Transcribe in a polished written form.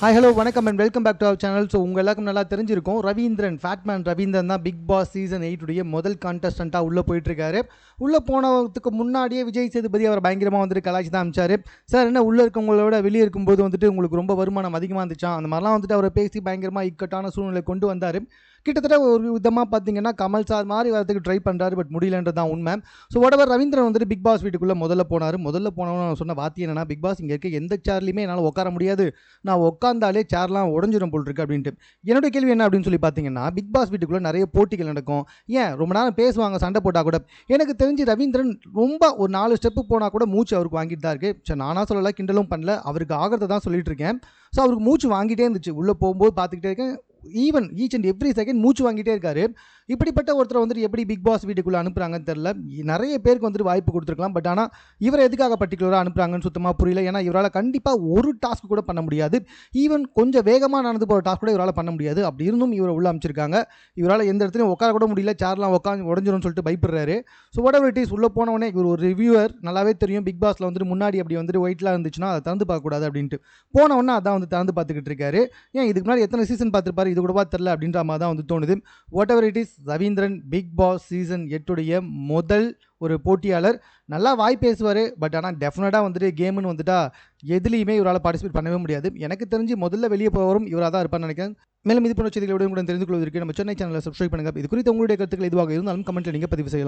Hi hello வணக்கம் and welcome back to our channel. So உங்கள் எல்லாருக்கும் நல்லா தெரிஞ்சிருக்கும், ரவீந்திரன் ஃபேட்மேன் ரவீந்திரன் தான் பிக் பாஸ் சீசன் 8 உடைய முதல் கான்டெஸ்டண்ட்டாக உள்ளே போயிட்டுருக்காரு. உள்ளே போனதுக்கு முன்னாடியே விஜய் சேதுபதி அவர் பயங்கரமாக வந்துட்டு கலாய்ச்சி தான் அமிச்சார். சார் என்ன உள்ளே இருக்கவங்களோட வெளியே இருக்கும்போது வந்துட்டு உங்களுக்கு ரொம்ப வருமானம் அதிகமாக இருந்துச்சா, அந்த மாதிரிலாம் வந்துட்டு அவரை பேசி பயங்கரமாக இக்கட்டான சூழ்நிலை கொண்டு வந்தார். கிட்டத்தட்ட ஒரு விதமாக பார்த்தீங்கன்னா கமல் சார் மாதிரி வரதுக்கு ட்ரை பண்ணுறாரு, பட் முடியலன்றது தான் உண்மை. ஸோ உடவர் ரவீந்திரன் வந்துட்டு பிக் பாஸ் வீட்டுக்குள்ளே முதல்ல போனவங்க சொன்ன வார்த்தை என்னன்னா, பிக் பாஸ் இங்கே இருக்க எந்த சேர்லையுமே என்னால் உட்கார முடியாது, நான் உட்காந்தாலே சேர்லாம் உடஞ்சிடும் போல் இருக்கு அப்படின்ட்டு. என்னோட கேள்வி என்ன அப்படின்னு சொல்லி பார்த்தீங்கன்னா, பிக் பாஸ் வீட்டுக்குள்ளே நிறைய போட்டிகள் நடக்கும், ஏன் ரொம்ப நேரம் பேசுவாங்க, சண்டை போட்டால் கூட. எனக்கு தெரிஞ்சு ரவீந்திரன் ரொம்ப ஒரு 4 ஸ்டெப்பு போனால் கூட மூச்சு அவருக்கு வாங்கிட்டு தான் இருக்குது. சரி, நானாக சொல்லலை, கிண்டலும் பண்ணல, அவருக்கு ஆகிறத தான் சொல்லிட்டு இருக்கேன். ஸோ அவருக்கு மூச்சு வாங்கிட்டே இருந்துச்சு, உள்ளே போகும்போது பார்த்துக்கிட்டே இருக்கேன். Even each and every second மூச்சு வாங்கிட்டே இருக்காரு. இப்படிப்பட்ட ஒருத்தரை வந்துட்டு எப்படி பிக் பாஸ் வீட்டுக்குள்ளே அனுப்புகிறாங்கன்னு தெரில. நிறைய பேருக்கு வந்துட்டு வாய்ப்பு கொடுத்துருக்கலாம், பட் ஆனால் இவரை எதுக்காக பர்டிகுலராக அனுப்புகிறாங்கன்னு சுத்தமாக புரியல. ஏன்னா இவரால் கண்டிப்பாக ஒரு டாஸ்க் கூட பண்ண முடியாது. ஈவன் கொஞ்சம் வேகமாக நடந்து போகிற டாஸ்க் கூட இவரால் பண்ண முடியாது. அப்படி இருந்தும் இவரை உள்ள அமைச்சிருக்காங்க. இவரால் எந்த இடத்துலையும் உட்கார கூட முடியல, சேர்லாம் உட்காந்து உடஞ்சிரும்னு சொல்லிட்டு பயப்படுறாரு. ஸோ whatever it is, உள்ளே போனவொடனே இவர் ஒரு ரிவ்யூவர், நல்லாவே தெரியும் பிக் பாஸில் வந்துட்டு முன்னாடி அப்படி வந்துட்டு ஒயிட்லாம் இருந்துச்சுன்னா அதை திறந்து பார்க்கக்கூடாது அப்படின்ட்டு. போனவொடனே அதான் வந்து திறந்து பார்த்துக்கிட்டு இருக்காரு. ஏன் இதுக்கு முன்னாடி எத்தனை சீசன் பார்த்துருப்பாரு, இது கூடவா தெரில அப்படின்ற மாதிரி தான் வந்து தோணுது. whatever it is, Ravindran Bigg Boss season 8 முதல் ஒரு போட்டியாளர். நல்லா வாய் பேசுவார், பட் ஆனால் டெஃபினட்டாக வந்துட்டு கேம்னு வந்துட்டா எதுலேயுமே இவரால் பார்ட்டிசிபேட் பண்ணவே முடியாது. எனக்கு தெரிஞ்சு முதல்ல வெளியே போகிறவரும் இவராக தான் இருப்பான்னு நினைக்கிறேன். மேலும் இது போன்ற செய்திகளுடன் தெரிந்து கொள்வதற்கு நம்ம சென்னை சேனலை சப்ஸ்கிரைப் பண்ணுங்கள். இது குறித்து உங்களுடைய கருத்துக்கள் எதுவாக இருந்தாலும் கமெண்ட்டில் நீங்கள் பதிவு செய்யலாம்.